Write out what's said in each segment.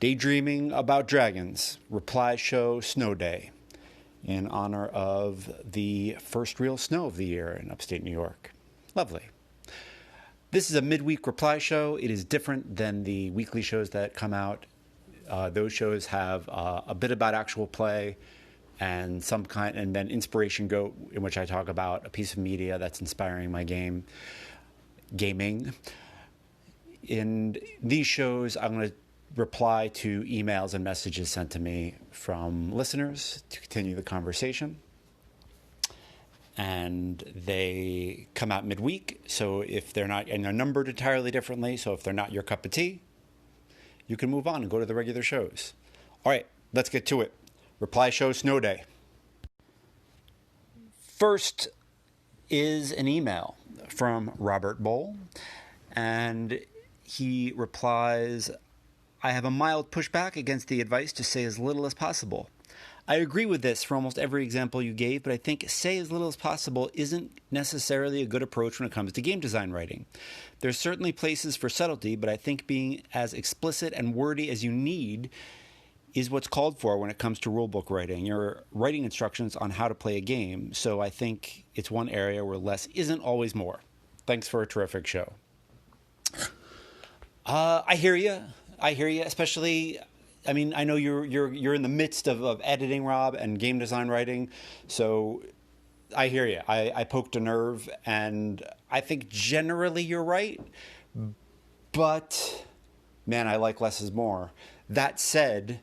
Daydreaming About Dragons, Reply Show Snow Day, in honor of the first real snow of the year in upstate New York. Lovely. This is a midweek reply show. It is different than the weekly shows that come out. Those shows have a bit about actual play and some kind, and then Inspiration Goat, in which I talk about a piece of media that's inspiring my gaming. In these shows, I'm going to reply to emails and messages sent to me from listeners to continue the conversation. And they come out midweek, so if they're not, and they're numbered entirely differently, so if they're not your cup of tea, you can move on and go to the regular shows. All right, let's get to it. Reply Show Snow Day. First is an email from Robert Bowl, and he replies, I have a mild pushback against the advice to say as little as possible. I agree with this for almost every example you gave, but I think say as little as possible isn't necessarily a good approach when it comes to game design writing. There's certainly places for subtlety, but I think being as explicit and wordy as you need is what's called for when it comes to rulebook writing. You're writing instructions on how to play a game, so I think it's one area where less isn't always more. Thanks for a terrific show. I hear you, especially... I mean, I know you're in the midst of editing, Rob, and game design writing, so I hear you. I poked a nerve, and I think generally you're right, but, man, I like less is more. That said,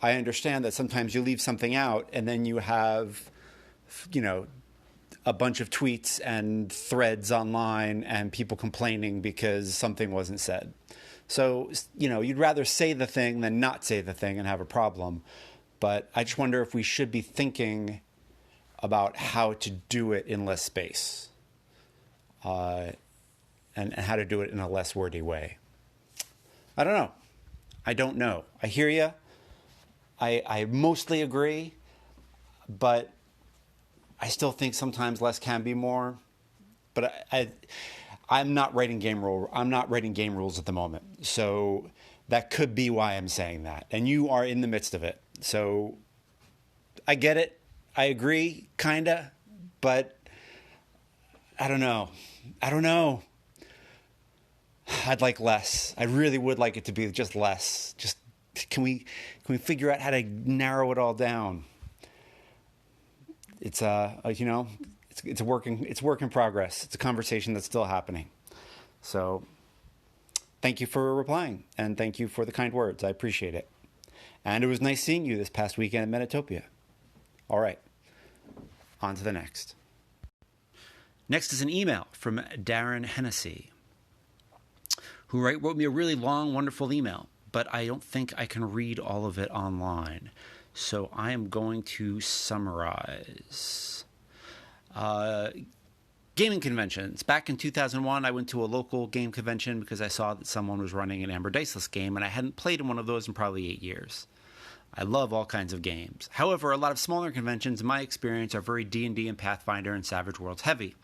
I understand that sometimes you leave something out, and then you have, a bunch of tweets and threads online and people complaining because something wasn't said. So, you'd rather say the thing than not say the thing and have a problem. But I just wonder if we should be thinking about how to do it in less space and how to do it in a less wordy way. I don't know. I hear you. I mostly agree, but I still think sometimes less can be more. But I'm not writing game rules at the moment, so that could be why I'm saying that. And you are in the midst of it, so I get it. I agree, kinda, but I don't know. I'd like less. I really would like it to be just less. Just can we figure out how to narrow it all down? It's It's a work in progress. It's a conversation that's still happening. So thank you for replying, and thank you for the kind words. I appreciate it. And it was nice seeing you this past weekend at Metatopia. All right, on to the next. Next is an email from Darren Hennessy, who wrote me a really long, wonderful email, but I don't think I can read all of it online. So I am going to summarize. Gaming conventions. Back in 2001, I went to a local game convention because I saw that someone was running an Amber Diceless game, and I hadn't played in one of those in probably 8 years. I love all kinds of games. However, a lot of smaller conventions, in my experience, are very D&D and Pathfinder and Savage Worlds heavy,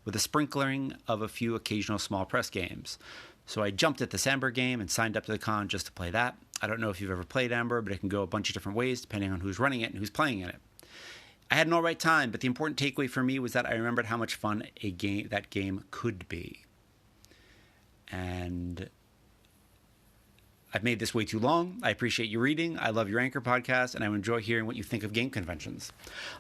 with a sprinkling of a few occasional small press games. So I jumped at this Amber game and signed up to the con just to play that. I don't know if you've ever played Amber, but it can go a bunch of different ways depending on who's running it and who's playing in it. I had an all right time, but the important takeaway for me was that I remembered how much fun that game could be. And I've made this way too long. I appreciate you reading. I love your Anchor podcast, and I enjoy hearing what you think of game conventions.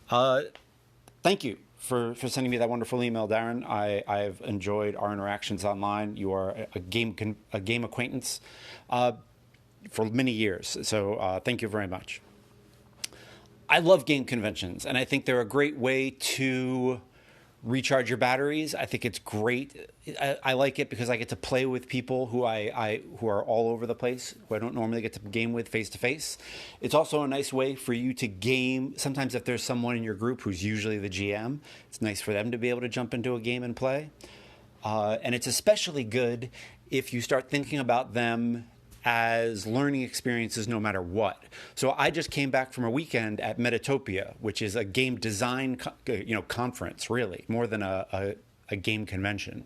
Thank you for sending me that wonderful email, Darren. I've enjoyed our interactions online. You are a game acquaintance for many years, so thank you very much. I love game conventions, and I think they're a great way to recharge your batteries. I think it's great. I like it because I get to play with people who are all over the place, who I don't normally get to game with face to face. It's also a nice way for you to game. Sometimes if there's someone in your group who's usually the GM, it's nice for them to be able to jump into a game and play. And it's especially good if you start thinking about them as learning experiences no matter what. So I just came back from a weekend at Metatopia, which is a game design conference, really, more than a game convention.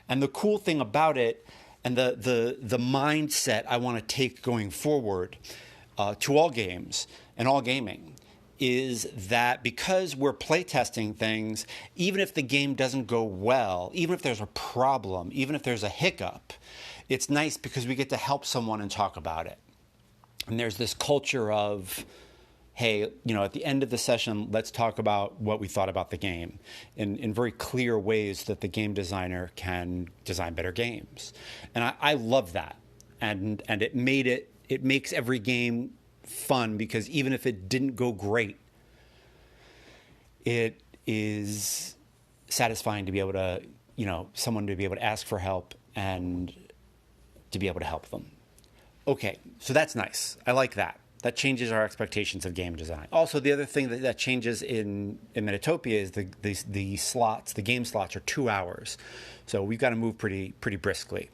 And the cool thing about it and the mindset I want to take going forward to all games and all gaming is that because we're playtesting things, even if the game doesn't go well, even if there's a problem, even if there's a hiccup, it's nice because we get to help someone and talk about it. And there's this culture of, hey, at the end of the session, let's talk about what we thought about the game in very clear ways that the game designer can design better games. And I love that. And it makes every game fun because even if it didn't go great, it is satisfying to be able to, someone to be able to ask for help and to be able to help them. Okay, so that's nice. I like that. That changes our expectations of game design. Also, the other thing that changes in Metatopia is the slots. The game slots are 2 hours, so we've got to move pretty briskly.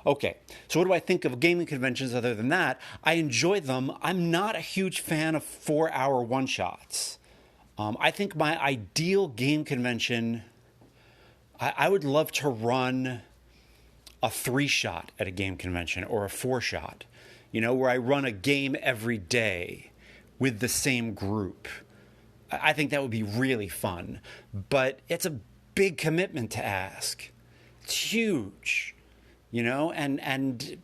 Okay, so what do I think of gaming conventions other than that? I enjoy them. I'm not a huge fan of 4-hour one-shots. I think my ideal game convention, I would love to run a 3-shot at a game convention or a 4-shot. Where I run a game every day with the same group. I think that would be really fun, but it's a big commitment to ask. It's huge, and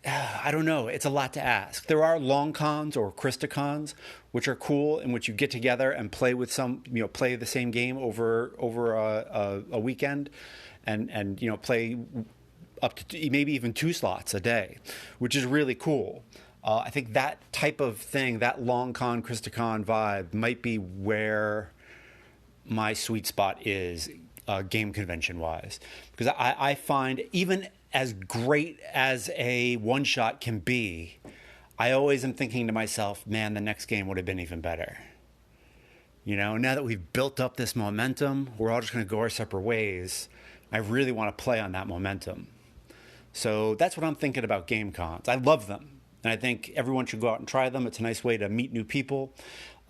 I don't know. It's a lot to ask. There are long cons or Christicons, which are cool, in which you get together and play with play the same game over a weekend, and play up to maybe even 2 slots a day, which is really cool. I think that type of thing, that long con, Christicon vibe, might be where my sweet spot is game convention-wise. Because I find even as great as a one-shot can be, I always am thinking to myself, man, the next game would have been even better. Now that we've built up this momentum, we're all just going to go our separate ways. I really want to play on that momentum. So that's what I'm thinking about game cons. I love them, and I think everyone should go out and try them. It's a nice way to meet new people.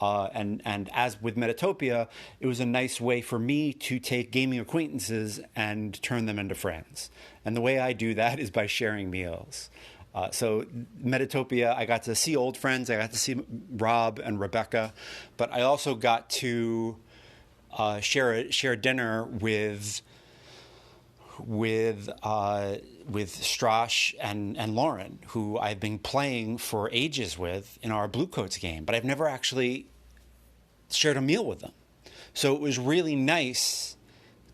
And as with Metatopia, it was a nice way for me to take gaming acquaintances and turn them into friends. And the way I do that is by sharing meals. So Metatopia, I got to see old friends. I got to see Rob and Rebecca, but I also got to share dinner with Strash and Lauren, who I've been playing for ages with in our Bluecoats game, but I've never actually shared a meal with them. So it was really nice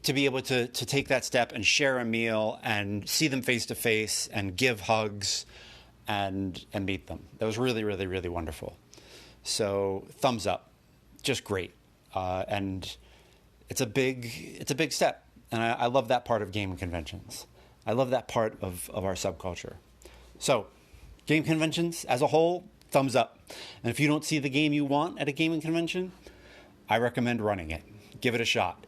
to be able to take that step and share a meal and see them face to face and give hugs and meet them. That was really, really, really wonderful. So thumbs up, just great. And it's a big step. And I love that part of gaming conventions. I love that part of our subculture. So, game conventions as a whole, thumbs up. And if you don't see the game you want at a gaming convention, I recommend running it. Give it a shot.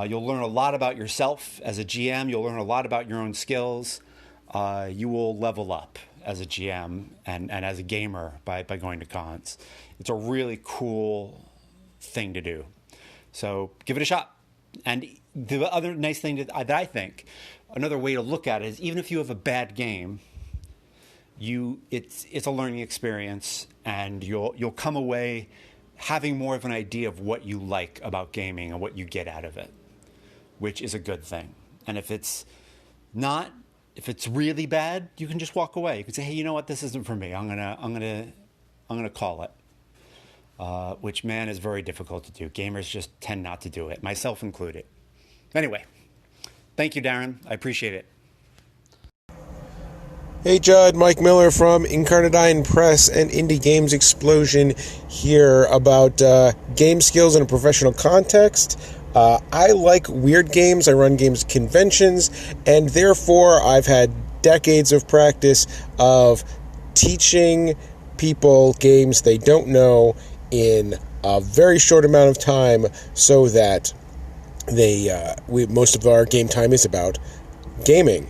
You'll learn a lot about yourself as a GM. You'll learn a lot about your own skills. You will level up as a GM and as a gamer by going to cons. It's a really cool thing to do. So, give it a shot. And the other nice thing that I think, another way to look at it is even if you have a bad game, it's a learning experience, and you'll come away having more of an idea of what you like about gaming and what you get out of it, which is a good thing. And if it's really bad, you can just walk away. You can say, hey, you know what, this isn't for me. I'm gonna call it. Which, man, is very difficult to do. Gamers just tend not to do it, myself included. Anyway, thank you, Darren. I appreciate it. Hey, Judd. Mike Miller from Incarnadine Press and Indie Games Explosion here about game skills in a professional context. I like weird games. I run games conventions, and therefore I've had decades of practice of teaching people games they don't know in a very short amount of time, so that most of our game time is about gaming.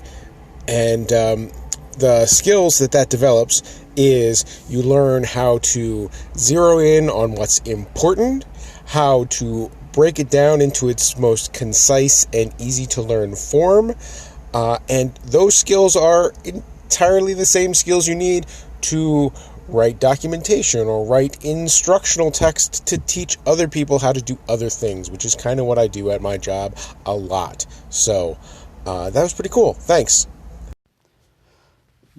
And the skills that develops is you learn how to zero in on what's important, how to break it down into its most concise and easy to learn form, And those skills are entirely the same skills you need to write documentation or write instructional text to teach other people how to do other things, which is kind of what I do at my job a lot. So that was pretty cool. Thanks.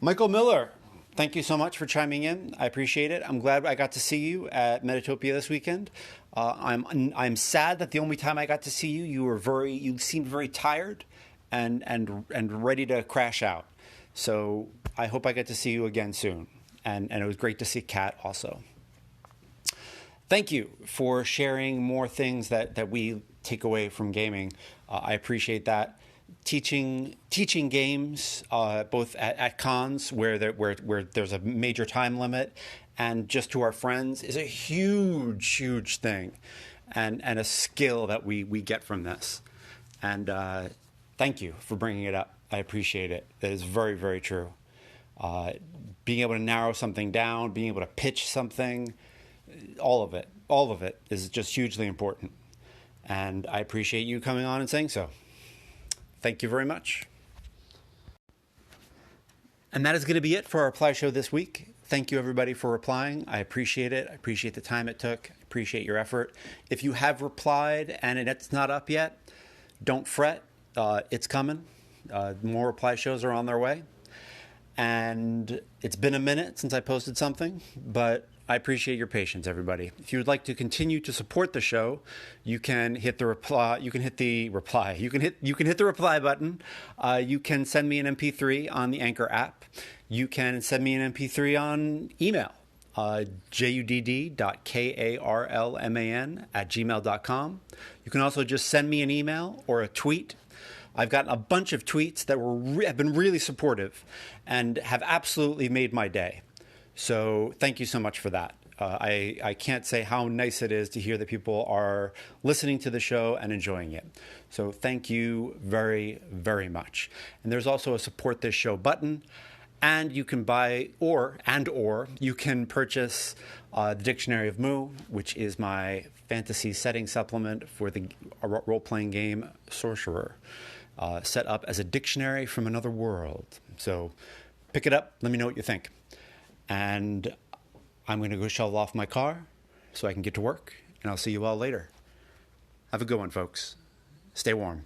Michael Miller, thank you so much for chiming in. I appreciate it. I'm glad I got to see you at Metatopia this weekend. I'm sad that the only time I got to see you, you seemed very tired and ready to crash out. So I hope I get to see you again soon. And it was great to see Kat also. Thank you for sharing more things that we take away from gaming. I appreciate that. Teaching games, both at cons where there's a major time limit, and just to our friends, is a huge thing, and a skill that we get from this. And thank you for bringing it up. I appreciate it. That is very true. Being able to narrow something down, being able to pitch something, all of it is just hugely important. And I appreciate you coming on and saying so. Thank you very much. And that is going to be it for our reply show this week. Thank you, everybody, for replying. I appreciate it. I appreciate the time it took. I appreciate your effort. If you have replied and it's not up yet, don't fret. It's coming. More reply shows are on their way. And it's been a minute since I posted something, but I appreciate your patience, everybody. If you would like to continue to support the show, you can hit the reply. You can hit the reply. You can hit the reply button. You can send me an MP3 on the Anchor app. You can send me an MP3 on email, judd.karlman@gmail.com. You can also just send me an email or a tweet. I've gotten a bunch of tweets that have been really supportive and have absolutely made my day. So thank you so much for that. I can't say how nice it is to hear that people are listening to the show and enjoying it. So thank you very much. And there's also a support this show button, and you can buy or you can purchase the Dictionary of Moo, which is my fantasy setting supplement for the role-playing game Sorcerer. Set up as a dictionary from another world. So pick it up. Let me know what you think. And I'm going to go shovel off my car so I can get to work. And I'll see you all later. Have a good one, folks. Stay warm.